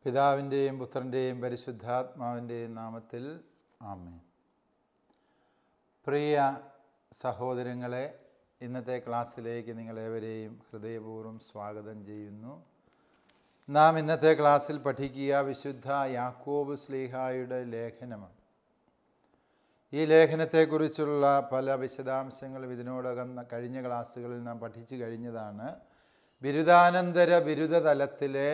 പിതാവിൻ്റെയും പുത്രൻ്റെയും പരിശുദ്ധാത്മാവിൻ്റെയും നാമത്തിൽ ആമേൻ. പ്രിയ സഹോദരങ്ങളെ, ഇന്നത്തെ ക്ലാസ്സിലേക്ക് നിങ്ങളേവരെയും ഹൃദയപൂർവ്വം സ്വാഗതം ചെയ്യുന്നു. നാം ഇന്നത്തെ ക്ലാസ്സിൽ പഠിക്കുക വിശുദ്ധ യാക്കോബ് ശ്ലീഹായുടെ ലേഖനമാണ്. ഈ ലേഖനത്തെക്കുറിച്ചുള്ള പല വിശദാംശങ്ങളും ഇതിനോടകം കഴിഞ്ഞ ക്ലാസ്സുകളിൽ നാം പഠിച്ചു കഴിഞ്ഞതാണ്. ബിരുദാനന്തര ബിരുദ തലത്തിലെ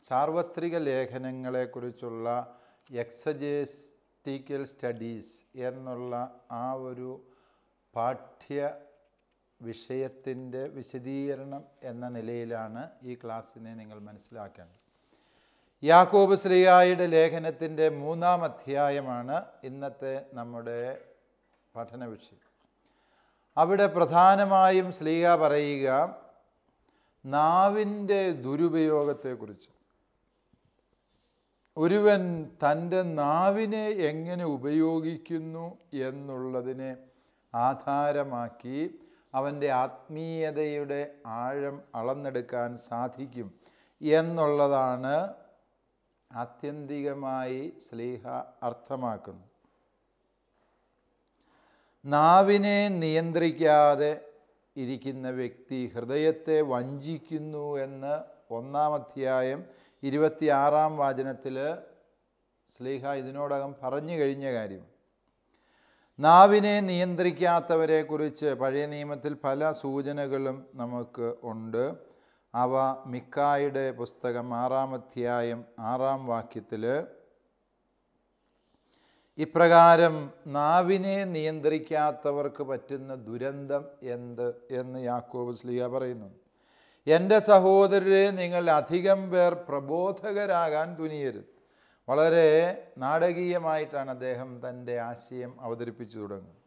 സാർവത്രിക ലേഖനങ്ങളെക്കുറിച്ചുള്ള എക്സജസ്റ്റിക്കൽ സ്റ്റഡീസ് എന്നുള്ള ആ ഒരു പാഠ്യ വിഷയത്തിൻ്റെ വിശദീകരണം എന്ന നിലയിലാണ് ഈ ക്ലാസ്സിനെ നിങ്ങൾ മനസ്സിലാക്കേണ്ടത്. യാക്കോബ് ശ്ലീഹായുടെ ലേഖനത്തിൻ്റെ 3-ാം അധ്യായമാണ് ഇന്നത്തെ നമ്മുടെ പഠന വിഷയം. അവിടെ പ്രധാനമായും ശ്ലീഹാ പറയുക നാവിൻ്റെ ദുരുപയോഗത്തെക്കുറിച്ച്. ഒരുവൻ തൻ്റെ നാവിനെ എങ്ങനെ ഉപയോഗിക്കുന്നു എന്നുള്ളതിനെ ആധാരമാക്കി അവൻ്റെ ആത്മീയതയുടെ ആഴം അളന്നെടുക്കാൻ സാധിക്കും എന്നുള്ളതാണ് ആത്യന്തികമായി ശ്ലീഹാ അർത്ഥമാക്കുന്നത്. നാവിനെ നിയന്ത്രിക്കാതെ ഇരിക്കുന്ന വ്യക്തി ഹൃദയത്തെ വഞ്ചിക്കുന്നു എന്ന് 1-ാം അധ്യായം 26-ാം വചനത്തിൽ ശ്ലീഹാ ഇതിനോടകം പറഞ്ഞു കഴിഞ്ഞ കാര്യം. നാവിനെ നിയന്ത്രിക്കാത്തവരെക്കുറിച്ച് പഴയ നിയമത്തിൽ പല സൂചനകളും നമുക്ക് ഉണ്ട്. അവ മിക്കായുടെ പുസ്തകം 6-ാം അധ്യായം 6-ാം വാക്യത്തിൽ ഇപ്രകാരം നാവിനെ നിയന്ത്രിക്കാത്തവർക്ക് പറ്റുന്ന ദുരന്തം എന്ത് എന്ന് യാക്കോബ് ശ്ലീഹാ പറയുന്നു. എൻ്റെ സഹോദരരെ, നിങ്ങൾ അധികം പേർ പ്രബോധകരാകാൻ തുനിയരുത്. വളരെ നാടകീയമായിട്ടാണ് അദ്ദേഹം തൻ്റെ ആശയം അവതരിപ്പിച്ചു തുടങ്ങുന്നത്.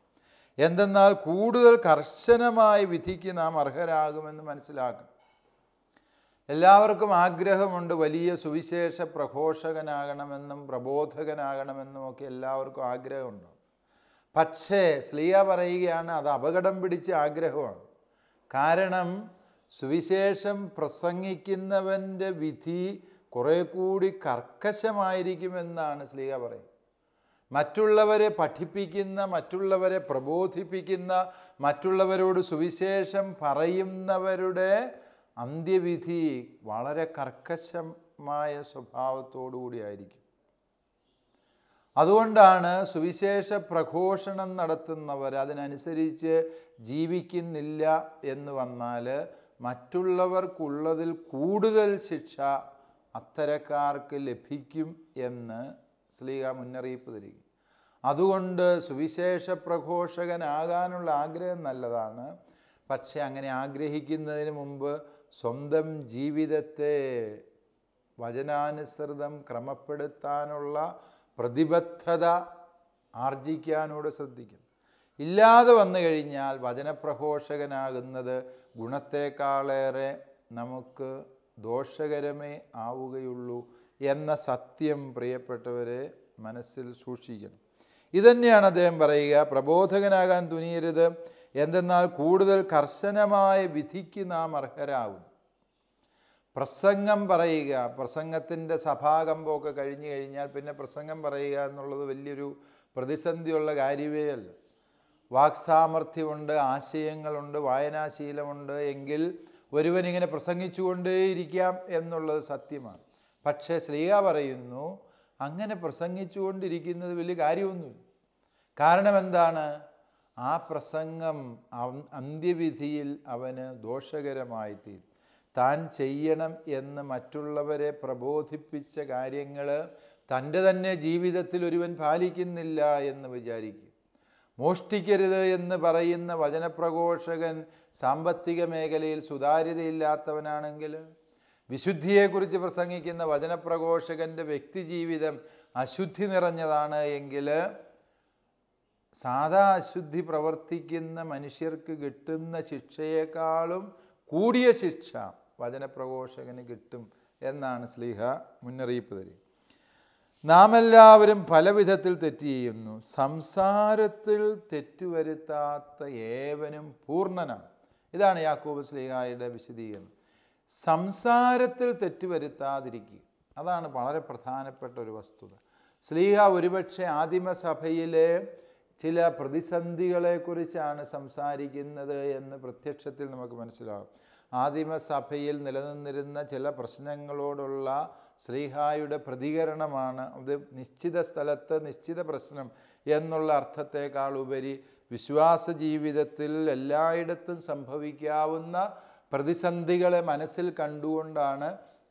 എന്തെന്നാൽ കൂടുതൽ കർശനമായ വിധിക്ക് നാം അർഹരാകുമെന്ന് മനസ്സിലാക്കണം. എല്ലാവർക്കും ആഗ്രഹമുണ്ട് വലിയ സുവിശേഷ പ്രഘോഷകനാകണമെന്നും പ്രബോധകനാകണമെന്നും ഒക്കെ എല്ലാവർക്കും ആഗ്രഹമുണ്ട്. പക്ഷേ ശ്ലീഹാ പറയുകയാണ് അത് അപകടം പിടിച്ച ആഗ്രഹമാണ്. കാരണം സുവിശേഷം പ്രസംഗിക്കുന്നവൻ്റെ വിധി കുറേ കൂടി കർക്കശമായിരിക്കുമെന്നാണ് ശ്ലീഹാ പറയുന്നത്. മറ്റുള്ളവരെ പഠിപ്പിക്കുന്ന, മറ്റുള്ളവരെ പ്രബോധിപ്പിക്കുന്ന, മറ്റുള്ളവരോട് സുവിശേഷം പറയുന്നവരുടെ അന്ത്യവിധി വളരെ കർക്കശമായ സ്വഭാവത്തോടു കൂടിയായിരിക്കും. അതുകൊണ്ടാണ് സുവിശേഷ പ്രഘോഷണം നടത്തുന്നവർ അതിനനുസരിച്ച് ജീവിക്കുന്നില്ല എന്ന് വന്നാൽ മറ്റുള്ളവർക്കുള്ളതിൽ കൂടുതൽ ശിക്ഷ അത്തരക്കാർക്ക് ലഭിക്കും എന്ന് ശ്ലീഹാ മുന്നറിയിപ്പ് തരിക. അതുകൊണ്ട് സുവിശേഷ പ്രഘോഷകനാകാനുള്ള ആഗ്രഹം നല്ലതാണ്. പക്ഷെ അങ്ങനെ ആഗ്രഹിക്കുന്നതിന് മുമ്പ് സ്വന്തം ജീവിതത്തെ വചനാനുസൃതം ക്രമപ്പെടുത്താനുള്ള പ്രതിബദ്ധത ആർജിക്കാനോട് ശ്രദ്ധിക്കണം. ഇല്ലാതെ വന്നു കഴിഞ്ഞാൽ വചനപ്രഘോഷകനാകുന്നത് ഗുണത്തേക്കാളേറെ നമുക്ക് ദോഷകരമേ ആവുകയുള്ളൂ എന്ന സത്യം പ്രിയപ്പെട്ടവരെ മനസ്സിൽ സൂക്ഷിക്കണം. ഇതുതന്നെയാണ് അദ്ദേഹം പറയുക, പ്രബോധകനാകാൻ തുനിയരുത്. എന്തെന്നാൽ കൂടുതൽ കർശനമായ വിധിക്ക് നാം അർഹരാകും. പ്രസംഗം പറയുക, പ്രസംഗത്തിൻ്റെ സഭാകമ്പമൊക്കെ കഴിഞ്ഞു കഴിഞ്ഞാൽ പിന്നെ പ്രസംഗം പറയുക എന്നുള്ളത് വലിയൊരു പ്രതിസന്ധിയുള്ള കാര്യമേ അല്ല. വാക്സാമർഥ്യമുണ്ട്, ആശയങ്ങളുണ്ട്, വായനാശീലമുണ്ട് എങ്കിൽ ഒരുവനിങ്ങനെ പ്രസംഗിച്ചുകൊണ്ടേയിരിക്കാം എന്നുള്ളത് സത്യമാണ്. പക്ഷേ ശ്ലീഹാ പറയുന്നു അങ്ങനെ പ്രസംഗിച്ചുകൊണ്ടിരിക്കുന്നത് വലിയ കാര്യമൊന്നുമില്ല. കാരണം എന്താണ്? ആ പ്രസംഗം അന്ത്യവിധിയിൽ അവന് ദോഷകരമായിത്തീരും. താൻ ചെയ്യണം എന്ന് മറ്റുള്ളവരെ പ്രബോധിപ്പിച്ച കാര്യങ്ങൾ തൻ്റെ തന്നെ ജീവിതത്തിൽ ഒരുവൻ പാലിക്കുന്നില്ല എന്ന് വിചാരിക്കും. മോഷ്ടിക്കരുത് എന്ന് പറയുന്ന വചനപ്രഘോഷകൻ സാമ്പത്തിക മേഖലയിൽ സുതാര്യതയില്ലാത്തവനാണെങ്കിൽ, വിശുദ്ധിയെക്കുറിച്ച് പ്രസംഗിക്കുന്ന വചനപ്രഘോഷകൻ്റെ വ്യക്തിജീവിതം അശുദ്ധി നിറഞ്ഞതാണ് എങ്കിൽ സാധാ അശുദ്ധി പ്രവർത്തിക്കുന്ന മനുഷ്യർക്ക് കിട്ടുന്ന ശിക്ഷയേക്കാളും കൂടിയ ശിക്ഷ വചനപ്രഘോഷകന് കിട്ടും എന്നാണ് ശ്ലീഹാ മുന്നറിയിപ്പ് തരിക. നാം എല്ലാവരും പല വിധത്തിൽ തെറ്റ് ചെയ്യുന്നു. സംസാരത്തിൽ തെറ്റുവരുത്താത്ത ഏവനും പൂർണ്ണനാണ്. ഇതാണ് യാക്കോബ് ശ്ലീഹായുടെ വിശദീകരണം. സംസാരത്തിൽ തെറ്റുവരുത്താതിരിക്കുക. അതാണ് വളരെ പ്രധാനപ്പെട്ട ഒരു വസ്തുത. ശ്ലീഹ ഒരുപക്ഷെ ആദിമസഭയിലെ ചില പ്രതിസന്ധികളെക്കുറിച്ചാണ് സംസാരിക്കുന്നത് എന്ന് പ്രത്യക്ഷത്തിൽ നമുക്ക് മനസ്സിലാകും. ആദിമസഭയിൽ നിലനിന്നിരുന്ന ചില പ്രശ്നങ്ങളോടുള്ള ശ്ലീഹായുടെ പ്രതികരണമാണ്. അത് നിശ്ചിത സ്ഥലത്ത് നിശ്ചിത പ്രശ്നം എന്നുള്ള അർത്ഥത്തേക്കാൾ ഉപരി വിശ്വാസ ജീവിതത്തിൽ എല്ലായിടത്തും സംഭവിക്കാവുന്ന പ്രതിസന്ധികളെ മനസ്സിൽ കണ്ടുകൊണ്ടാണ്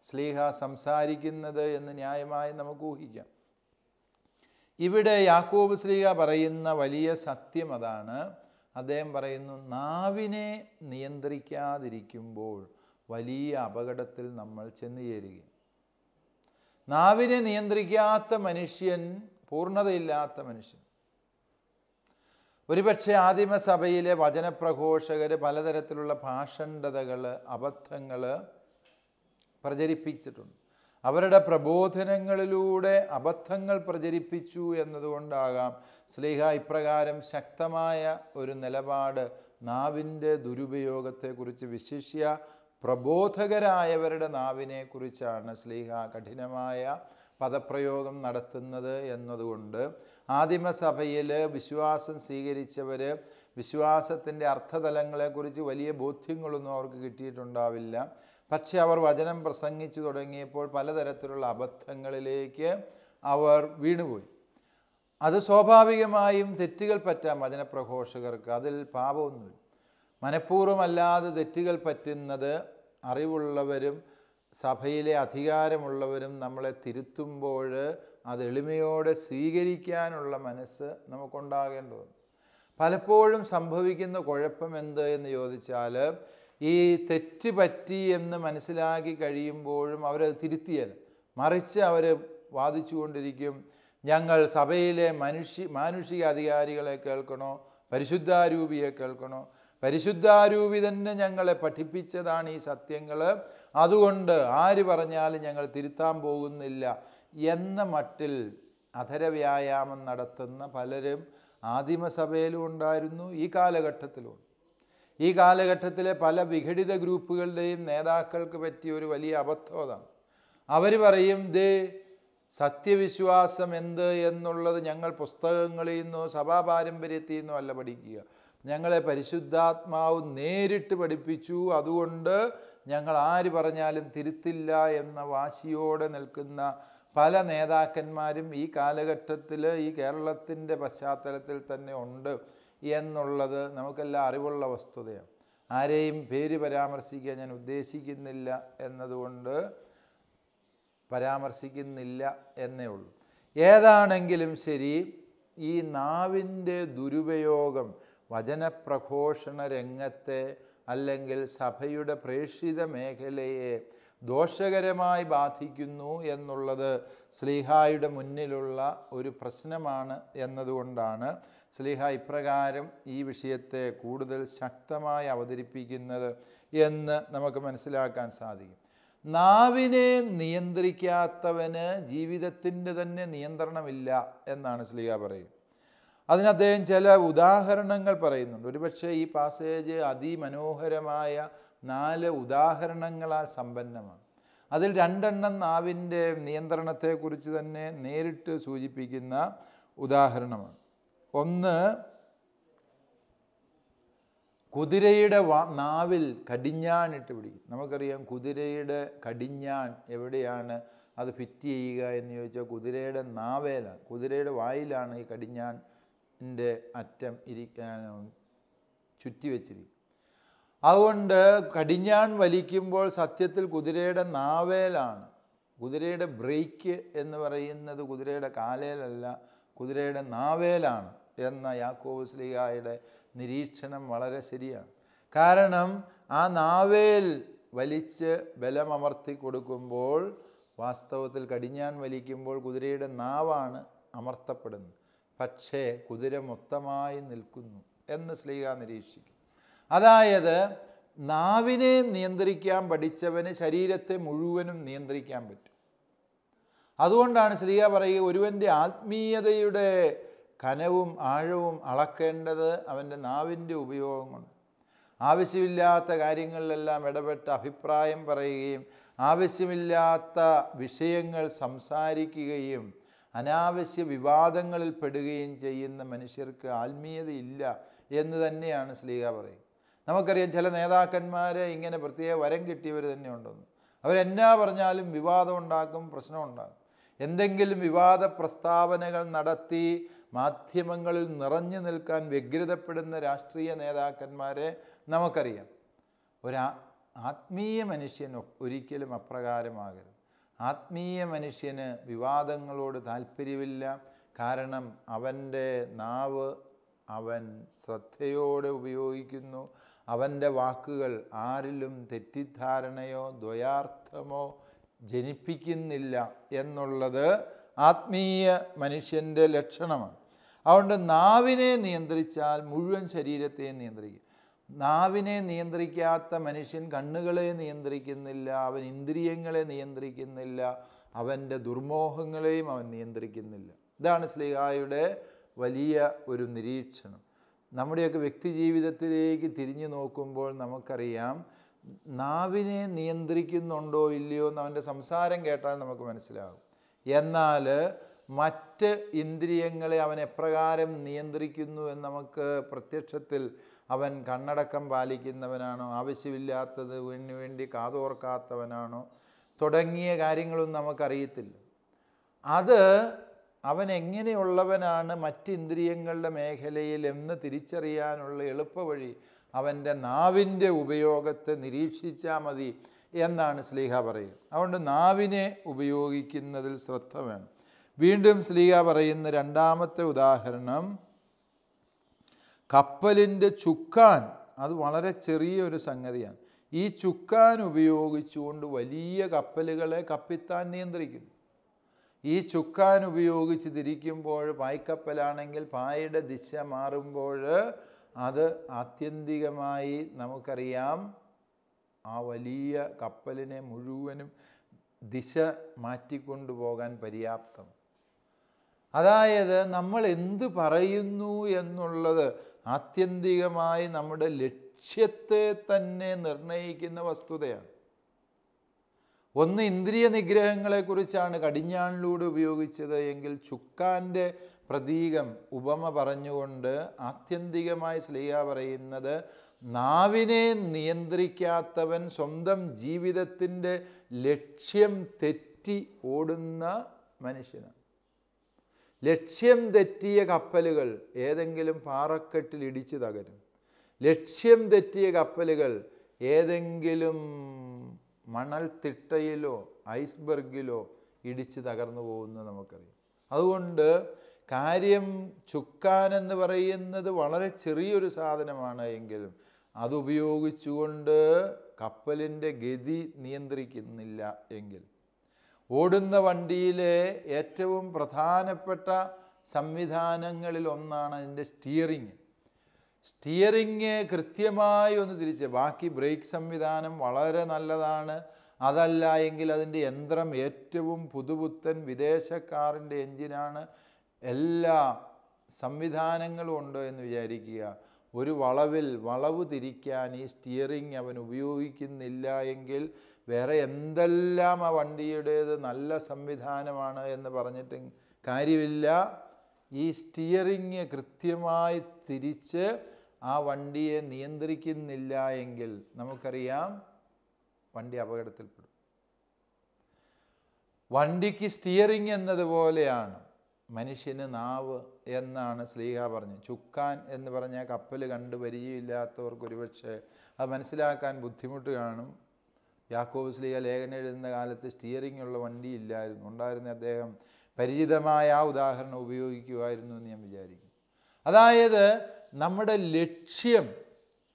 ശ്ലീഹ സംസാരിക്കുന്നത് എന്ന് ന്യായമായി നമുക്ക് ഊഹിക്കാം. ഇവിടെ യാക്കോബ് ശ്ലീഹ പറയുന്ന വലിയ സത്യം അതാണ്. അദ്ദേഹം പറയുന്നു, നാവിനെ നിയന്ത്രിക്കാതിരിക്കുമ്പോൾ വലിയ അപകടത്തിൽ നമ്മൾ ചെന്നു ചേരുകയും. നാവിനെ നിയന്ത്രിക്കാത്ത മനുഷ്യൻ പൂർണ്ണതയില്ലാത്ത മനുഷ്യൻ. ഒരുപക്ഷെ ആദിമസഭയിലെ വചനപ്രഘോഷകർ പലതരത്തിലുള്ള ഭാഷണ്ഡതകൾ, അബദ്ധങ്ങൾ പ്രചരിപ്പിച്ചിട്ടുണ്ട്. അവരുടെ പ്രബോധനങ്ങളിലൂടെ അബദ്ധങ്ങൾ പ്രചരിപ്പിച്ചു എന്നതുകൊണ്ടാകാം ശ്ലീഹ ഇപ്രകാരം ശക്തമായ ഒരു നിലപാട് നാവിൻ്റെ ദുരുപയോഗത്തെക്കുറിച്ച്, വിശിഷ്യ പ്രബോധകരായവരുടെ നാവിനെക്കുറിച്ചാണ് ശ്ലീഹ കഠിനമായ പദപ്രയോഗം നടത്തുന്നത് എന്നതുകൊണ്ട് ആദിമസഭയിൽ വിശ്വാസം സ്വീകരിച്ചവർ വിശ്വാസത്തിൻ്റെ അർത്ഥതലങ്ങളെക്കുറിച്ച് വലിയ ബോധ്യങ്ങളൊന്നും അവർക്ക് കിട്ടിയിട്ടുണ്ടാവില്ല. പക്ഷെ അവർ വചനം പ്രസംഗിച്ചു തുടങ്ങിയപ്പോൾ പലതരത്തിലുള്ള അബദ്ധങ്ങളിലേക്ക് അവർ വീണുപോയി. അത് സ്വാഭാവികമായും തെറ്റുകൾ പറ്റാം വചനപ്രഘോഷകർക്ക്, അതിൽ പാപമൊന്നുമില്ല. മനഃപൂർവ്വമല്ലാതെ തെറ്റുകൾ പറ്റുന്നത് അറിവുള്ളവരും സഭയിലെ അധികാരമുള്ളവരും നമ്മളെ തിരുത്തുമ്പോൾ അത് എളിമയോടെ സ്വീകരിക്കാനുള്ള മനസ്സ് നമുക്കുണ്ടാകേണ്ടതുണ്ട്. പലപ്പോഴും സംഭവിക്കുന്ന കുഴപ്പം എന്ത് എന്ന് ചോദിച്ചാൽ, ഈ തെറ്റ് പറ്റി എന്ന് മനസ്സിലാക്കി കഴിയുമ്പോഴും അവരത് തിരുത്തിയല്ല, മറിച്ച് അവർ വാദിച്ചു കൊണ്ടിരിക്കും, ഞങ്ങൾ സഭയിലെ മാനുഷിക അധികാരികളെ കേൾക്കണോ, പരിശുദ്ധാരൂപിയെ കേൾക്കണോ, പരിശുദ്ധാരൂപി തന്നെ ഞങ്ങളെ പഠിപ്പിച്ചതാണ് ഈ സത്യങ്ങൾ, അതുകൊണ്ട് ആര് പറഞ്ഞാലും ഞങ്ങൾ തിരുത്താൻ പോകുന്നില്ല എന്ന മട്ടിൽ അധരവ്യായാമം നടത്തുന്ന പലരും ആദിമസഭയിലും ഉണ്ടായിരുന്നു, ഈ കാലഘട്ടത്തിലും. ഈ കാലഘട്ടത്തിലെ പല വിഘടിത ഗ്രൂപ്പുകളുടെയും നേതാക്കൾക്ക് പറ്റിയ ഒരു വലിയ അബദ്ധം അതാണ്. അവർ പറയും, സത്യവിശ്വാസം എന്ത് എന്നുള്ളത് ഞങ്ങൾ പുസ്തകങ്ങളിൽ നിന്നോ സഭാ പാരമ്പര്യത്തിൽ നിന്നോ അല്ല പഠിക്കുക, ഞങ്ങളെ പരിശുദ്ധാത്മാവ് നേരിട്ട് പഠിപ്പിച്ചു, അതുകൊണ്ട് ഞങ്ങൾ ആര് പറഞ്ഞാലും തിരുത്തില്ല എന്ന വാശിയോടെ നിൽക്കുന്ന പല നേതാക്കന്മാരും ഈ കാലഘട്ടത്തിൽ ഈ കേരളത്തിൻ്റെ പശ്ചാത്തലത്തിൽ തന്നെ ഉണ്ട് എന്നുള്ളത് നമുക്കെല്ലാം അറിവുള്ള വസ്തുതയാണ്. ആരെയും പേര് പരാമർശിക്കാൻ ഞാൻ ഉദ്ദേശിക്കുന്നില്ല എന്നതുകൊണ്ട് പരാമർശിക്കുന്നില്ല എന്നേ ഉള്ളൂ. ഏതാണെങ്കിലും ശരി, ഈ നാവിൻ്റെ ദുരുപയോഗം വചനപ്രഘോഷണ രംഗത്തെ അല്ലെങ്കിൽ സഭയുടെ പ്രേക്ഷിത മേഖലയെ ദോഷകരമായി ബാധിക്കുന്നു എന്നുള്ളത് ശ്ലീഹായുടെ മുന്നിലുള്ള ഒരു പ്രശ്നമാണ് എന്നതുകൊണ്ടാണ് ശ്ലീഹ ഇപ്രകാരം ഈ വിഷയത്തെ കൂടുതൽ ശക്തമായി അവതരിപ്പിക്കുന്നത് എന്ന് നമുക്ക് മനസ്സിലാക്കാൻ സാധിക്കും. നാവിനെ നിയന്ത്രിക്കാത്തവന് ജീവിതത്തിൻ്റെ തന്നെ നിയന്ത്രണമില്ല എന്നാണ് ശ്ലീഹ പറയുന്നത്. അതിന് അദ്ദേഹം ചില ഉദാഹരണങ്ങൾ പറയുന്നുണ്ട്. ഒരുപക്ഷെ ഈ പാസേജ് അതിമനോഹരമായ 4 ഉദാഹരണങ്ങളാൽ സമ്പന്നമാണ്. അതിൽ 2 നാവിൻ്റെ നിയന്ത്രണത്തെക്കുറിച്ച് തന്നെ നേരിട്ട് സൂചിപ്പിക്കുന്ന ഉദാഹരണമാണ്. ഒന്ന്, കുതിരയുടെ നാവിൽ കടിഞ്ഞാണിട്ട് പിടിക്കും. നമുക്കറിയാം കുതിരയുടെ കടിഞ്ഞാൺ എവിടെയാണ് അത് ഫിറ്റ് ചെയ്യുക എന്ന് ചോദിച്ചാൽ കുതിരയുടെ നാവേലാണ്, കുതിരയുടെ വായിലാണ് ഈ കടിഞ്ഞാണിൻ്റെ അറ്റം ചുറ്റി വെച്ചിരിക്കും. അതുകൊണ്ട് കടിഞ്ഞാൺ വലിക്കുമ്പോൾ സത്യത്തിൽ കുതിരയുടെ നാവേലാണ്. കുതിരയുടെ ബ്രേക്ക് എന്ന് പറയുന്നത് കുതിരയുടെ കാലേലല്ല, കുതിരയുടെ നാവേലാണ് എന്ന യാക്കോബ് ശ്ലീഹായുടെ നിരീക്ഷണം വളരെ ശരിയാണ്. കാരണം ആ നാവേൽ വലിച്ച് ബലമമർത്തി കൊടുക്കുമ്പോൾ വാസ്തവത്തിൽ കടിഞ്ഞാൺ വലിക്കുമ്പോൾ കുതിരയുടെ നാവാണ് അമർത്തപ്പെടുന്നത്, പക്ഷേ കുതിര മൊത്തമായി നിൽക്കുന്നു എന്ന് ശ്ലീഹ നിരീക്ഷിക്കും. അതായത് നാവിനെ നിയന്ത്രിക്കാൻ പഠിച്ചവന് ശരീരത്തെ മുഴുവനും നിയന്ത്രിക്കാൻ പറ്റും. അതുകൊണ്ടാണ് ശ്ലീഹ പറയുക, ഒരുവൻ്റെ ആത്മീയതയുടെ കനവും ആഴവും അളക്കേണ്ടത് അവൻ്റെ നാവിൻ്റെ ഉപയോഗം കൊണ്ട്. ആവശ്യമില്ലാത്ത കാര്യങ്ങളിലെല്ലാം ഇടപെട്ട് അഭിപ്രായം പറയുകയും ആവശ്യമില്ലാത്ത വിഷയങ്ങൾ സംസാരിക്കുകയും അനാവശ്യ വിവാദങ്ങളിൽ പെടുകയും ചെയ്യുന്ന മനുഷ്യർക്ക് ആത്മീയതയില്ല എന്ന് തന്നെയാണ് ശ്ലീഹ പറയുന്നത്. നമുക്കറിയാം ചില നേതാക്കന്മാർ ഇങ്ങനെ പ്രത്യേക വരം കിട്ടിയവർ തന്നെ ഉണ്ടെന്ന്. അവരെന്നാ പറഞ്ഞാലും വിവാദം ഉണ്ടാക്കും, പ്രശ്നം ഉണ്ടാക്കും. എന്തെങ്കിലും വിവാദ പ്രസ്താവനകൾ നടത്തി മാധ്യമങ്ങളിൽ നിറഞ്ഞു നിൽക്കാൻ വ്യഗ്രതപ്പെടുന്ന രാഷ്ട്രീയ നേതാക്കന്മാരെ നമുക്കറിയാം. ആത്മീയ മനുഷ്യൻ ഒരിക്കലും അപ്രകാരമാകരുത്. ആത്മീയ മനുഷ്യന് വിവാദങ്ങളോട് താല്പര്യമില്ല. കാരണം അവൻ്റെ നാവ് അവൻ ശ്രദ്ധയോടെ ഉപയോഗിക്കുന്നു. അവൻ്റെ വാക്കുകൾ ആരിലും തെറ്റിദ്ധാരണയോ ദ്വയാർത്ഥമോ ജനിപ്പിക്കുന്നില്ല എന്നുള്ളത് ആത്മീയ മനുഷ്യൻ്റെ ലക്ഷണമാണ്. അതുകൊണ്ട് നാവിനെ നിയന്ത്രിച്ചാൽ മുഴുവൻ ശരീരത്തെയും നിയന്ത്രിക്കും. നാവിനെ നിയന്ത്രിക്കാത്ത മനുഷ്യൻ കണ്ണുകളെ നിയന്ത്രിക്കുന്നില്ല, അവൻ ഇന്ദ്രിയങ്ങളെ നിയന്ത്രിക്കുന്നില്ല, അവൻ്റെ ദുർമോഹങ്ങളെയും അവൻ നിയന്ത്രിക്കുന്നില്ല. ഇതാണ് ശ്ലീഹായുടെ വലിയ ഒരു നിരീക്ഷണം. നമ്മുടെയൊക്കെ വ്യക്തി ജീവിതത്തിലേക്ക് തിരിഞ്ഞു നോക്കുമ്പോൾ നമുക്കറിയാം നാവിനെ നിയന്ത്രിക്കുന്നുണ്ടോ ഇല്ലയോ എന്ന് അവൻ്റെ സംസാരം കേട്ടാൽ നമുക്ക് മനസ്സിലാകും. എന്നാൽ മറ്റ് ഇന്ദ്രിയങ്ങളെ അവൻ എപ്രകാരം നിയന്ത്രിക്കുന്നു എന്ന് നമുക്ക് പ്രത്യക്ഷത്തിൽ അവൻ കണ്ണടക്കം പാലിക്കുന്നവനാണോ, ആവശ്യമില്ലാത്തത് വേണ്ടി കാതോർക്കാത്തവനാണോ തുടങ്ങിയ കാര്യങ്ങളൊന്നും നമുക്കറിയത്തില്ല. അത് അവൻ എങ്ങനെയുള്ളവനാണ് മറ്റ് ഇന്ദ്രിയങ്ങളുടെ മേഖലയിൽ എന്ന് തിരിച്ചറിയാനുള്ള എളുപ്പവഴി അവൻ്റെ നാവിൻ്റെ ഉപയോഗത്തെ നിരീക്ഷിച്ചാൽ മതി എന്നാണ് ശ്ലീഹ പറയുക. അതുകൊണ്ട് നാവിനെ ഉപയോഗിക്കുന്നതിൽ ശ്രദ്ധ വേണം. വീണ്ടും ശ്ലീഹ പറയുന്ന രണ്ടാമത്തെ ഉദാഹരണം കപ്പലിൻ്റെ ചുക്കാൻ. അത് വളരെ ചെറിയൊരു സംഗതിയാണ്. ഈ ചുക്കാൻ ഉപയോഗിച്ചുകൊണ്ട് വലിയ കപ്പലുകളെ കപ്പിത്താൻ നിയന്ത്രിക്കുന്നു. ഈ ചുക്കാൻ ഉപയോഗിച്ച് തിരിക്കുമ്പോൾ പായ്ക്കപ്പലാണെങ്കിൽ പായയുടെ ദിശ മാറുമ്പോൾ അത് ആത്യന്തികമായി നമുക്കറിയാം ആ വലിയ കപ്പലിനെ മുഴുവനും ദിശ മാറ്റിക്കൊണ്ടുപോകാൻ പര്യാപ്തം. അതായത് നമ്മൾ എന്ത് പറയുന്നു എന്നുള്ളത് ആത്യന്തികമായി നമ്മുടെ ലക്ഷ്യത്തെ തന്നെ നിർണ്ണയിക്കുന്ന വസ്തുതയാണ്. ഒന്ന് ഇന്ദ്രിയ നിഗ്രഹങ്ങളെക്കുറിച്ചാണ് കടിഞ്ഞാണിലൂടെ ഉപയോഗിച്ചത് എങ്കിൽ ചുക്കാൻ്റെ പ്രതീകം ഉപമ പറഞ്ഞുകൊണ്ട് ആത്യന്തികമായി ശ്ലീഹ പറയുന്നത് നാവിനെ നിയന്ത്രിക്കാത്തവൻ സ്വന്തം ജീവിതത്തിൻ്റെ ലക്ഷ്യം തെറ്റി ഓടുന്ന മനുഷ്യനാണ്. ലക്ഷ്യം തെറ്റിയ കപ്പലുകൾ ഏതെങ്കിലും പാറക്കെട്ടിൽ ഇടിച്ച് തകരും. ലക്ഷ്യം തെറ്റിയ കപ്പലുകൾ ഏതെങ്കിലും മണൽത്തിട്ടയിലോ ഐസ്ബർഗിലോ ഇടിച്ച് തകർന്നു പോകുന്നത് നമുക്കറിയാം. അതുകൊണ്ട് കാര്യം ചുക്കാൻ എന്ന് പറയുന്നത് വളരെ ചെറിയൊരു സാധനമാണ് എങ്കിലും അതുപയോഗിച്ചുകൊണ്ട് കപ്പലിൻ്റെ ഗതി നിയന്ത്രിക്കുന്നില്ല എങ്കിൽ, ഓടുന്ന വണ്ടിയിലെ ഏറ്റവും പ്രധാനപ്പെട്ട സംവിധാനങ്ങളിൽ ഒന്നാണ് അതിൻ്റെ സ്റ്റിയറിങ്. സ്റ്റിയറിങ് കൃത്യമായി ഒന്ന് തിരിച്ച്, ബാക്കി ബ്രേക്ക് സംവിധാനം വളരെ നല്ലതാണ്. അതല്ല എങ്കിൽ അതിൻ്റെ യന്ത്രം ഏറ്റവും പുതുപുത്തൻ വിദേശ കാറിൻ്റെ എൻജിനാണ്. എല്ലാ സംവിധാനങ്ങളും ഉണ്ട് എന്ന് വിചാരിക്കുക. ഒരു വളവ് തിരിക്കാൻ ഈ സ്റ്റിയറിങ് അവൻ ഉപയോഗിക്കുന്നില്ല എങ്കിൽ വേറെ എന്തെല്ലാം ആ വണ്ടിയുടേത് നല്ല സംവിധാനമാണ് എന്ന് പറഞ്ഞിട്ട് കാര്യമില്ല. ഈ സ്റ്റിയറിങ് കൃത്യമായി തിരിച്ച് ആ വണ്ടിയെ നിയന്ത്രിക്കുന്നില്ല എങ്കിൽ നമുക്കറിയാം വണ്ടി അപകടത്തിൽപ്പെടും. വണ്ടിക്ക് സ്റ്റിയറിങ് എന്നതുപോലെയാണ് മനുഷ്യന് നാവ് എന്നാണ് ശ്ലീഹ പറഞ്ഞു. ചുക്കാൻ എന്ന് പറഞ്ഞാൽ കപ്പൽ കണ്ട് പരിചയമില്ലാത്തവർക്ക് ഒരുപക്ഷെ അത് മനസ്സിലാക്കാൻ ബുദ്ധിമുട്ട് കാണും. യാക്കോബ് ശ്ലീഹ ലേഖനം എഴുതുന്ന കാലത്ത് സ്റ്റിയറിംഗ് ഉള്ള വണ്ടി ഇല്ലായിരുന്നു. ഉണ്ടായിരുന്ന അദ്ദേഹം പരിചിതമായ ആ ഉദാഹരണം ഉപയോഗിക്കുമായിരുന്നു എന്ന് ഞാൻ വിചാരിക്കുന്നു. അതായത് നമ്മുടെ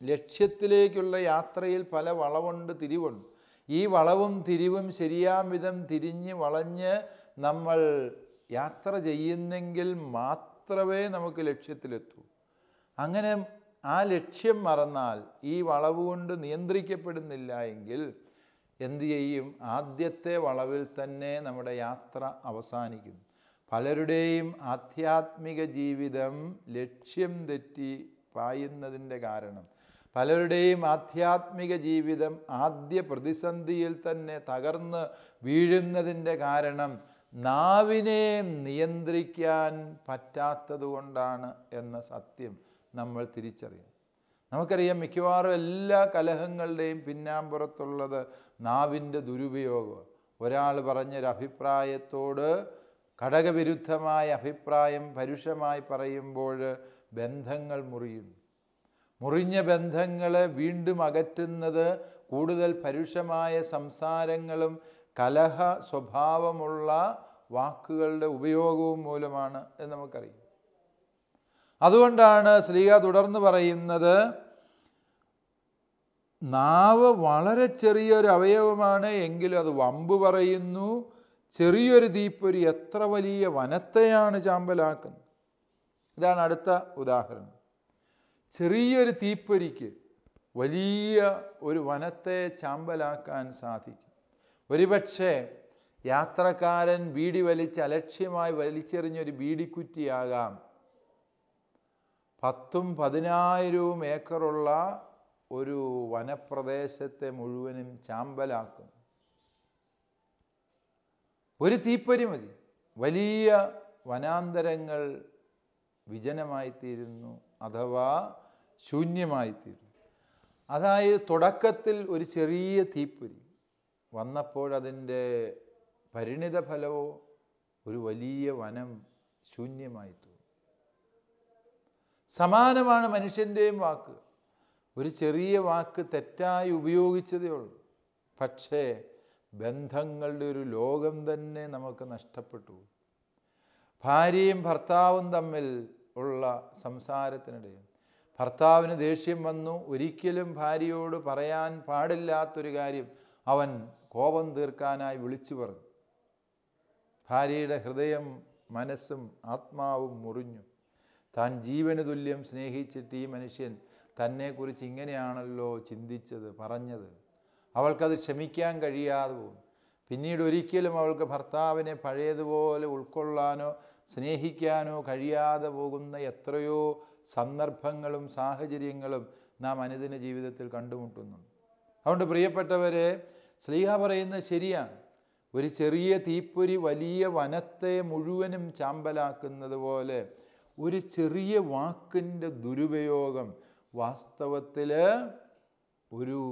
ലക്ഷ്യത്തിലേക്കുള്ള യാത്രയിൽ പല വളവുണ്ട്, തിരിവുണ്ട്. ഈ വളവും തിരിവും ശരിയാം വിധം തിരിഞ്ഞ് വളഞ്ഞ് നമ്മൾ യാത്ര ചെയ്യുന്നെങ്കിൽ മാത്രമേ നമുക്ക് ലക്ഷ്യത്തിലെത്തൂ. അങ്ങനെ ആ ലക്ഷ്യം മറന്നാൽ, ഈ വളവ് കൊണ്ട് നിയന്ത്രിക്കപ്പെടുന്നില്ല എങ്കിൽ എന്തു ചെയ്യും? ആദ്യത്തെ വളവിൽ തന്നെ നമ്മുടെ യാത്ര അവസാനിക്കും. പലരുടെയും ആധ്യാത്മിക ജീവിതം ലക്ഷ്യം തെറ്റി പായുന്നതിൻ്റെ കാരണം പലരുടെയും ആധ്യാത്മിക ജീവിതം ആദ്യ പ്രതിസന്ധിയിൽ തന്നെ തകർന്ന് വീഴുന്നതിൻ്റെ കാരണം നാവിനെ നിയന്ത്രിക്കാൻ പറ്റാത്തതുകൊണ്ടാണ് എന്ന സത്യം നമ്മൾ തിരിച്ചറിയും. നമുക്കറിയാം, മിക്കവാറും എല്ലാ കലഹങ്ങളുടെയും പിന്നാമ്പുറത്തുള്ളത് നാവിൻ്റെ ദുരുപയോഗം. ഒരാൾ പറഞ്ഞൊരഭിപ്രായത്തോട് ഘടകവിരുദ്ധമായ അഭിപ്രായം പരുഷമായി പറയുമ്പോൾ ബന്ധങ്ങൾ മുറിയുന്നു. മുറിഞ്ഞ ബന്ധങ്ങളെ വീണ്ടും അകറ്റുന്നത് കൂടുതൽ പരുഷമായ സംസാരങ്ങളും കലഹ സ്വഭാവമുള്ള വാക്കുകളുടെ ഉപയോഗവും മൂലമാണ് എന്ന് നമുക്കറിയാം. അതുകൊണ്ടാണ് ശ്ലീഹ തുടർന്ന് പറയുന്നത്, നാവ് വളരെ ചെറിയൊരു അവയവമാണ്, എങ്കിലും അത് വമ്പ് പറയുന്നു. ചെറിയൊരു തീപ്പൊരി എത്ര വലിയ വനത്തെയാണ് ചാമ്പലാക്കുന്നത്. ഇതാണ് അടുത്ത ഉദാഹരണം. ചെറിയൊരു തീപ്പൊരിക്ക് വലിയ ഒരു വനത്തെ ചാമ്പലാക്കാൻ സാധിക്കും. ഒരുപക്ഷെ യാത്രക്കാരൻ ബീഡി വലിച്ച് അലക്ഷ്യമായി വലിച്ചെറിഞ്ഞൊരു ബീഡിക്കുറ്റിയാകാം 10,000-10,000 ഏക്കറുള്ള ഒരു വനപ്രദേശത്തെ മുഴുവനും ചാമ്പലാക്കും. ഒരു തീപ്പൊരി മതി, വലിയ വനാന്തരങ്ങൾ വിജനമായിത്തീരുന്നു, അഥവാ ശൂന്യമായിത്തീരുന്നു. അതായത് തുടക്കത്തിൽ ഒരു ചെറിയ തീപ്പൊരി വന്നപ്പോഴതിൻ്റെ പരിണിത ഫലമോ ഒരു വലിയ വനം ശൂന്യമായിത്തീരുന്നു. സമാനമാണ് മനുഷ്യൻ്റെയും വാക്ക്. ഒരു ചെറിയ വാക്ക് തെറ്റായി ഉപയോഗിച്ചതേ ഉള്ളൂ, പക്ഷേ ബന്ധങ്ങളുടെ ഒരു ലോകം തന്നെ നമുക്ക് നഷ്ടപ്പെട്ടു. ഭാര്യയും ഭർത്താവും തമ്മിൽ ഉള്ള സംസാരത്തിനിടയിൽ ഭർത്താവിന് ദേഷ്യം വന്നു. ഒരിക്കലും ഭാര്യയോട് പറയാൻ പാടില്ലാത്തൊരു കാര്യം അവൻ കോപം തീർക്കാനായി വിളിച്ചു പറഞ്ഞു. ഭാര്യയുടെ ഹൃദയം, മനസ്സും ആത്മാവും മുറിഞ്ഞു. താൻ ജീവന് തുല്യം സ്നേഹിച്ചിട്ട് ഈ മനുഷ്യൻ തന്നെക്കുറിച്ച് ഇങ്ങനെയാണല്ലോ ചിന്തിച്ചത്, പറഞ്ഞത്. അവൾക്കത് ക്ഷമിക്കാൻ കഴിയാതെ പോകും. പിന്നീട് ഒരിക്കലും അവൾക്ക് ഭർത്താവിനെ പഴയതുപോലെ ഉൾക്കൊള്ളാനോ സ്നേഹിക്കാനോ കഴിയാതെ പോകുന്ന എത്രയോ സന്ദർഭങ്ങളും സാഹചര്യങ്ങളും നാം അനുദിന ജീവിതത്തിൽ കണ്ടുമുട്ടുന്നുണ്ട്. അതുകൊണ്ട് പ്രിയപ്പെട്ടവരെ, ശ്ലീഹ പറയുന്നത് ശരിയാണ്. ഒരു ചെറിയ തീപ്പൊരി വലിയ വനത്തെ മുഴുവനും ചാമ്പലാക്കുന്നത് പോലെ ഒരു ചെറിയ വാക്കിൻ്റെ ദുരുപയോഗം വാസ്തവത്തിൽ ഒരു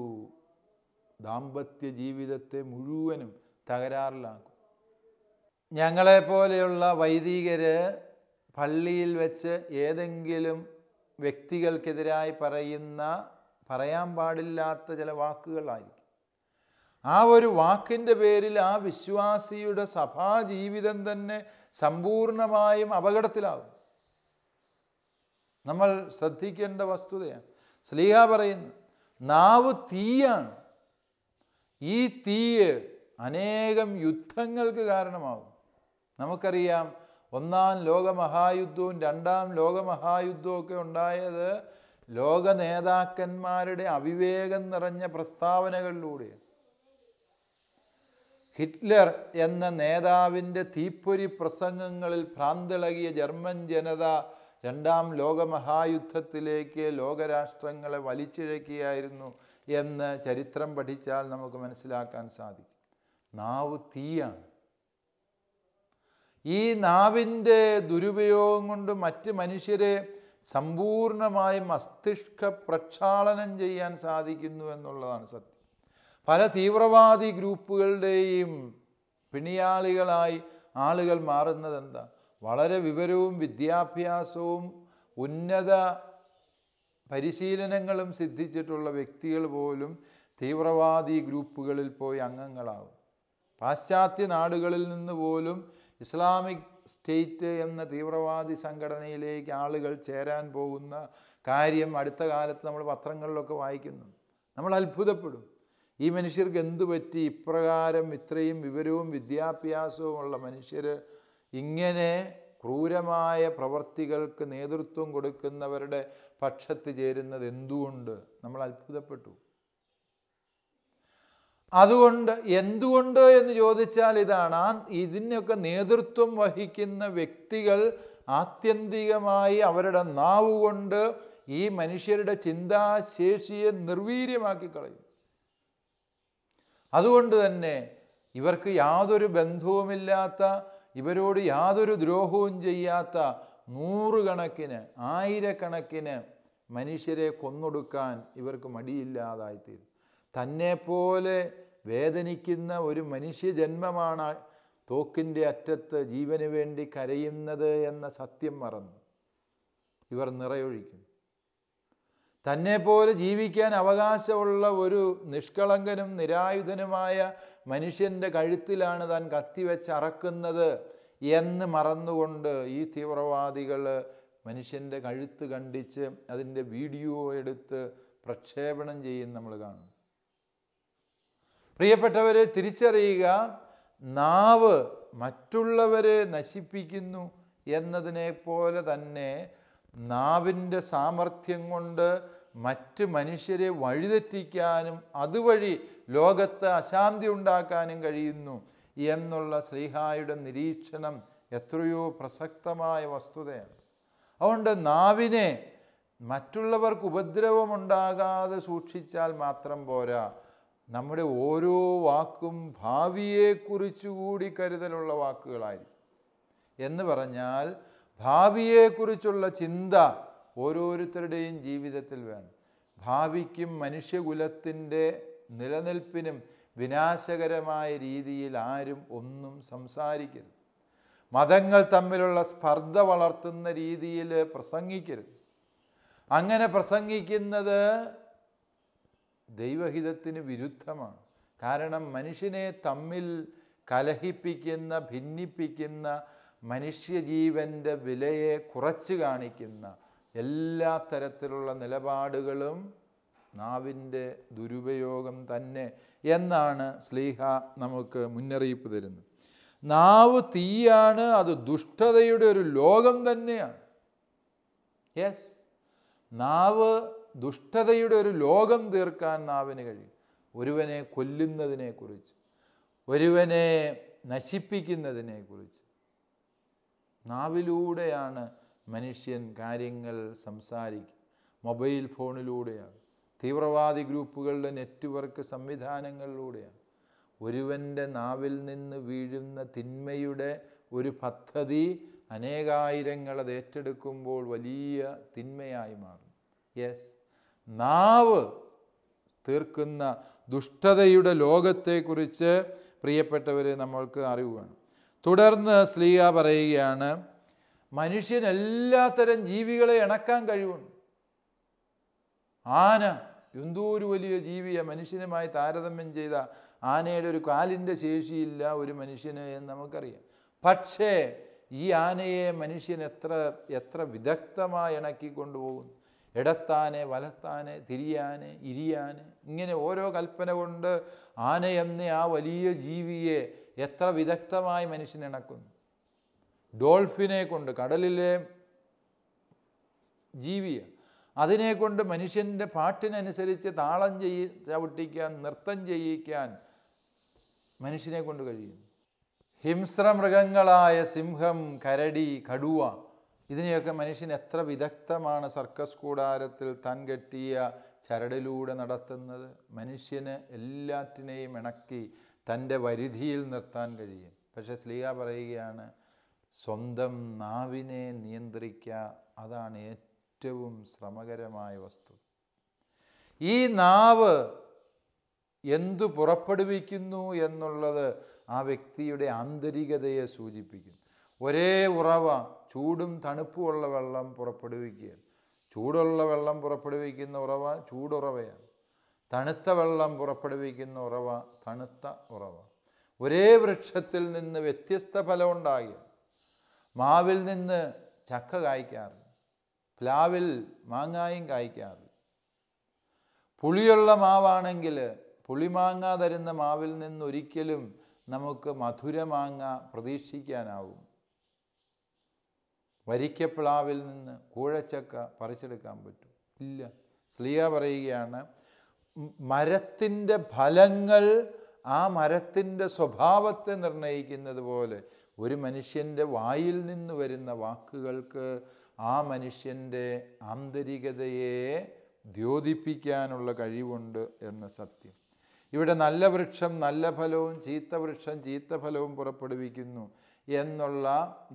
ദാമ്പത്യ ജീവിതത്തെ മുഴുവനും തകരാറിലാക്കും. ഞങ്ങളെപ്പോലെയുള്ള വൈദികർ പള്ളിയിൽ വെച്ച് ഏതെങ്കിലും വ്യക്തികൾക്കെതിരായി പറയാൻ പാടില്ലാത്ത ചില വാക്കുകളായിരിക്കും. ആ ഒരു വാക്കിൻ്റെ പേരിൽ ആ വിശ്വാസിയുടെ സഭാജീവിതം തന്നെ സമ്പൂർണമായും അപകടത്തിലാവും. നമ്മൾ ശ്രദ്ധിക്കേണ്ട വസ്തുതയാണ്. ശ്ലീഹ പറയുന്നു, നാവ് തീയാണ്. ഈ തീയ് അനേകം യുദ്ധങ്ങൾക്ക് കാരണമാകും. നമുക്കറിയാം, ഒന്നാം ലോകമഹായുദ്ധവും രണ്ടാം ലോകമഹായുദ്ധവും ഒക്കെ ഉണ്ടായത് ലോക നേതാക്കന്മാരുടെ അവിവേകം നിറഞ്ഞ പ്രസ്താവനകളിലൂടെയാണ്. ഹിറ്റ്ലർ എന്ന നേതാവിൻ്റെ തീപ്പൊരി പ്രസംഗങ്ങളിൽ ഭ്രാന്തിളകിയ ജർമ്മൻ ജനത രണ്ടാം ലോകമഹായുദ്ധത്തിലേക്ക് ലോകരാഷ്ട്രങ്ങളെ വലിച്ചിഴക്കുകയായിരുന്നു എന്ന് ചരിത്രം പഠിച്ചാൽ നമുക്ക് മനസ്സിലാക്കാൻ സാധിക്കും. നാവ് തീയാണ്. ഈ നാവിൻ്റെ ദുരുപയോഗം കൊണ്ട് മറ്റ് മനുഷ്യരെ സമ്പൂർണമായി മസ്തിഷ്ക പ്രക്ഷാളനം ചെയ്യാൻ സാധിക്കുന്നു എന്നുള്ളതാണ് സത്യം. പല തീവ്രവാദി ഗ്രൂപ്പുകളുടെയും പിണിയാളികളായി ആളുകൾ മാറുന്നത് എന്താ? വളരെ വിവരവും വിദ്യാഭ്യാസവും ഉന്നത പരിശീലനങ്ങളും സിദ്ധിച്ചിട്ടുള്ള വ്യക്തികൾ പോലും തീവ്രവാദി ഗ്രൂപ്പുകളിൽ പോയി അംഗങ്ങളാകും. പാശ്ചാത്യ നാടുകളിൽ നിന്ന് പോലും ഇസ്ലാമിക് സ്റ്റേറ്റ് എന്ന തീവ്രവാദി സംഘടനയിലേക്ക് ആളുകൾ ചേരാൻ പോകുന്ന കാര്യം അടുത്ത കാലത്ത് നമ്മൾ പത്രങ്ങളിലൊക്കെ വായിക്കുന്നു. നമ്മൾ അത്ഭുതപ്പെടും. ഈ മനുഷ്യർക്ക് എന്തു പറ്റി? ഇപ്രകാരം ഇത്രയും വിവരവും വിദ്യാഭ്യാസവും ഉള്ള മനുഷ്യർ ഇങ്ങനെ ക്രൂരമായ പ്രവർത്തികൾക്ക് നേതൃത്വം കൊടുക്കുന്നവരുടെ പക്ഷത്ത് ചേരുന്നത് എന്തുകൊണ്ട്? നമ്മൾ അത്ഭുതപ്പെട്ടു. അതുകൊണ്ട് എന്തുകൊണ്ട് എന്ന് ചോദിച്ചാൽ ഇതാണ്, ഇതിനൊക്കെ നേതൃത്വം വഹിക്കുന്ന വ്യക്തികൾ ആത്യന്തികമായി അവരുടെ നാവ് കൊണ്ട് ഈ മനുഷ്യരുടെ ചിന്താശേഷിയെ നിർവീര്യമാക്കി കളയും. അതുകൊണ്ട് തന്നെ ഇവർക്ക് യാതൊരു ബന്ധവുമില്ലാത്ത, ഇവരോട് യാതൊരു ദ്രോഹവും ചെയ്യാത്ത നൂറുകണക്കിന് ആയിരക്കണക്കിന് മനുഷ്യരെ കൊന്നൊടുക്കാൻ ഇവർക്ക് മടിയില്ലാതായിത്തീരും. തന്നെപ്പോലെ വേദനിക്കുന്ന ഒരു മനുഷ്യജന്മമാണ് തോക്കിൻ്റെ അറ്റത്ത് ജീവന് വേണ്ടി കരയുന്നത് എന്ന സത്യം മറന്നു ഇവർ നിറയൊഴിക്കും. തന്നെപ്പോലെ ജീവിക്കാൻ അവകാശമുള്ള ഒരു നിഷ്കളങ്കനും നിരായുധനുമായ മനുഷ്യൻ്റെ കഴുത്തിലാണ് താൻ കത്തിവെച്ച് അറക്കുന്നത് എന്ന് മറന്നുകൊണ്ട് ഈ തീവ്രവാദികൾ മനുഷ്യൻ്റെ കഴുത്ത് കണ്ടിച്ച് അതിൻ്റെ വീഡിയോ എടുത്ത് പ്രക്ഷേപണം ചെയ്യും നമ്മൾ കാണും. പ്രിയപ്പെട്ടവരെ, തിരിച്ചറിയുക, നാവ് മറ്റുള്ളവരെ നശിപ്പിക്കുന്നു എന്നതിനെ പോലെ തന്നെ നാവിൻ്റെ സാമർഥ്യം കൊണ്ട് മറ്റ് മനുഷ്യരെ വഴിതെറ്റിക്കാനും അതുവഴി ലോകത്ത് അശാന്തി ഉണ്ടാക്കാനും കഴിയുന്നു എന്നുള്ള ശ്ലീഹായുടെ നിരീക്ഷണം എത്രയോ പ്രസക്തമായ വസ്തുതയാണ്. അതുകൊണ്ട് നാവിനെ മറ്റുള്ളവർക്ക് ഉപദ്രവമുണ്ടാകാതെ സൂക്ഷിച്ചാൽ മാത്രം പോരാ, നമ്മുടെ ഓരോ വാക്കും ഭാവിയെക്കുറിച്ച് കൂടി കരുതലുള്ള വാക്കുകളായിരിക്കും. എന്ന് പറഞ്ഞാൽ ഭാവിയെക്കുറിച്ചുള്ള ചിന്ത ഓരോരുത്തരുടെയും ജീവിതത്തിൽ വേണം. ഭാവിക്കും മനുഷ്യകുലത്തിൻ്റെ നിലനിൽപ്പിനും വിനാശകരമായ രീതിയിൽ ആരും ഒന്നും സംസാരിക്കരുത്. മതങ്ങൾ തമ്മിലുള്ള സ്പർദ്ധ വളർത്തുന്ന രീതിയിൽ പ്രസംഗിക്കരുത്. അങ്ങനെ പ്രസംഗിക്കുന്നത് ദൈവഹിതത്തിന് വിരുദ്ധമാണ്. കാരണം മനുഷ്യനെ തമ്മിൽ കലഹിപ്പിക്കുന്ന, ഭിന്നിപ്പിക്കുന്ന, മനുഷ്യജീവൻ്റെ വിലയെ കുറച്ച് കാണിക്കുന്ന എല്ലാ തരത്തിലുള്ള നിലപാടുകളും നാവിൻ്റെ ദുരുപയോഗം തന്നെ എന്നാണ് ശ്ലീഹ നമുക്ക് മുന്നറിയിപ്പ് തരുന്നത്. നാവ് തീയാണ്, അത് ദുഷ്ടതയുടെ ഒരു ലോകം തന്നെയാണ്. യെസ്, നാവ് ദുഷ്ടതയുടെ ഒരു ലോകം തീർക്കാൻ നാവിന് കഴിയും. ഒരുവനെ കൊല്ലുന്നതിനെക്കുറിച്ച്, ഒരുവനെ നശിപ്പിക്കുന്നതിനെക്കുറിച്ച് നാവിലൂടെയാണ് മനുഷ്യൻ കാര്യങ്ങൾ സംസാരിക്കും. മൊബൈൽ ഫോണിലൂടെയാണ്, തീവ്രവാദി ഗ്രൂപ്പുകളുടെ നെറ്റ്വർക്ക് സംവിധാനങ്ങളിലൂടെയാണ്. ഒരുവൻ്റെ നാവിൽ നിന്ന് വീഴുന്ന തിന്മയുടെ ഒരു പദ്ധതി അനേകായിരങ്ങൾ അത് ഏറ്റെടുക്കുമ്പോൾ വലിയ തിന്മയായി മാറും. യെസ്, നാവ് തീർക്കുന്ന ദുഷ്ടതയുടെ ലോകത്തെക്കുറിച്ച് പ്രിയപ്പെട്ടവരെ നമ്മൾക്ക് അറിവ് വേണം. തുടർന്ന് ശ്ലീഹ പറയുകയാണ്, മനുഷ്യൻ എല്ലാത്തരം ജീവികളെ ഇണക്കാൻ കഴിവുണ്ട്. ആന എന്തോ ഒരു വലിയ ജീവിയാണ്. മനുഷ്യനുമായി താരതമ്യം ചെയ്ത ആനയുടെ ഒരു കാലിൻ്റെ ശേഷിയില്ല ഒരു മനുഷ്യന് എന്ന് നമുക്കറിയാം. പക്ഷേ ഈ ആനയെ മനുഷ്യൻ എത്ര വിദഗ്ധമായി ഇണക്കി കൊണ്ടുപോകുന്നു. ഇടത്താനെ, വലത്താനെ, തിരിയാനെ, ഇരിയാനെ, ഇങ്ങനെ ഓരോ കൽപ്പന കൊണ്ട് ആനയെന്ന ആ വലിയ ജീവിയെ എത്ര വിദഗ്ധമായി മനുഷ്യൻ ഇണക്കുന്നു. ഡോൾഫിനെ കൊണ്ട്, കടലിലെ ജീവിയെ, അതിനെക്കൊണ്ട് മനുഷ്യൻ്റെ പാട്ടിനനുസരിച്ച് താളം ചവിട്ടിക്കാൻ, നൃത്തം ചെയ്യിക്കാൻ മനുഷ്യനെ കൊണ്ട് കഴിയും. ഹിംസ്രമൃഗങ്ങളായ സിംഹം, കരടി, കടുവ, ഇതിനെയൊക്കെ മനുഷ്യൻ എത്ര വിദഗ്ധമാണ് സർക്കസ് കൂടാരത്തിൽ താൻ കെട്ടിയ ചരടിലൂടെ നടത്തുന്നത്. മനുഷ്യന് എല്ലാറ്റിനെയും ഇണക്കി തൻ്റെ പരിധിയിൽ നിർത്താൻ കഴിയും. പക്ഷേ ശ്ലീഹ പറയുകയാണ്, സ്വന്തം നാവിനെ നിയന്ത്രിക്കുക, അതാണ് ഏറ്റവും ശ്രമകരമായ വസ്തു. ഈ നാവ് എന്തു പുറപ്പെടുവിക്കുന്നു എന്നുള്ളത് ആ വ്യക്തിയുടെ ആന്തരികതയെ സൂചിപ്പിക്കുന്നു. ഒരേ ഉറവ ചൂടും തണുപ്പുമുള്ള വെള്ളം പുറപ്പെടുവിക്കുക. ചൂടുള്ള വെള്ളം പുറപ്പെടുവിക്കുന്ന ഉറവ ചൂടുറവയാണ്. തണുത്ത വെള്ളം പുറപ്പെടുവിക്കുന്ന ഉറവ തണുത്ത ഉറവ. ഒരേ വൃക്ഷത്തിൽ നിന്ന് വ്യത്യസ്ത ഫലം ഉണ്ടാകുക. മാവിൽ നിന്ന് ചക്ക കായ്ക്കാറില്ല, പ്ലാവിൽ മാങ്ങായും കായ്ക്കാറില്ല. പുളിയുള്ള മാവാണെങ്കിൽ പുളിമാങ്ങ തരുന്ന മാവിൽ നിന്ന് ഒരിക്കലും നമുക്ക് മധുരമാങ്ങ പ്രതീക്ഷിക്കാനാവും. വരിക്കപ്ലാവിൽ നിന്ന് കൂഴച്ചക്ക പറിച്ചെടുക്കാൻ പറ്റും? ഇല്ല. ശ്ലീഹ പറയുകയാണ്, മരത്തിൻ്റെ ഫലങ്ങൾ ആ മരത്തിൻ്റെ സ്വഭാവത്തെ നിർണ്ണയിക്കുന്നത് പോലെ ഒരു മനുഷ്യൻ്റെ വായിൽ നിന്ന് വരുന്ന വാക്കുകൾക്ക് ആ മനുഷ്യൻ്റെ ആന്തരികതയെ ദ്യോതിപ്പിക്കാനുള്ള കഴിവുണ്ട് എന്ന സത്യം. ഇവിടെ നല്ല വൃക്ഷം നല്ല ഫലവും ചീത്ത വൃക്ഷം ചീത്ത ഫലവും പുറപ്പെടുവിക്കുന്നു എന്നുള്ള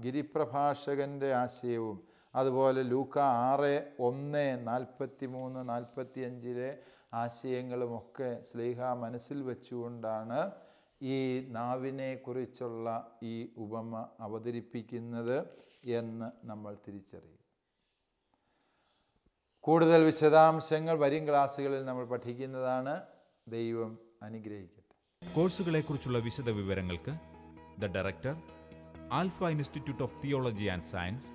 ഗിരിപ്രഭാഷകൻ്റെ ആശയവും, അതുപോലെ ലൂക്ക 6:1-43-45 ആശയങ്ങളുമൊക്കെ ശ്ലീഹ മനസ്സിൽ വെച്ചുകൊണ്ടാണ് ഈ നാവിനെ കുറിച്ചുള്ള ഈ ഉപമ അവതരിപ്പിക്കുന്നത് എന്ന് നമ്മൾ തിരിച്ചറിയും. കൂടുതൽ വിശദാംശങ്ങൾ വരും ക്ലാസ്സുകളിൽ നമ്മൾ പഠിക്കുന്നതാണ്. ദൈവം അനുഗ്രഹിക്കട്ടെ. കോഴ്സുകളെക്കുറിച്ചുള്ള വിശദ വിവരങ്ങൾക്ക് the director, alpha institute of theology and science,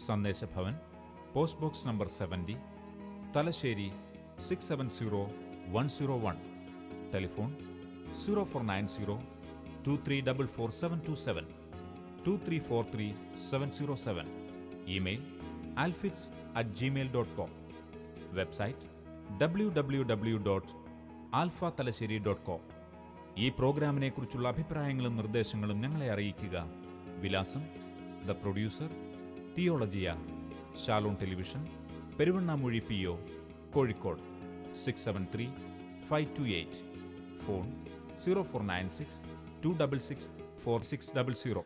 Sandeshabhavan, post box number 70, Thalassery 670101. Telephone 0490-2344-727, 2343-707. Email alfits@gmail.com. Website www.alphathalassery.com. ഈ പ്രോഗ്രാമിനെ കുറിച്ചുള്ള അഭിപ്രായങ്ങളും നിർദ്ദേശങ്ങളും ഞങ്ങളെ അറിയിക്കുക. വിലാസം: the producer, Theologia, Shalom television, Peruvannamuzhi PO, Kozhikode 673-528. Phone 0496-266-4600.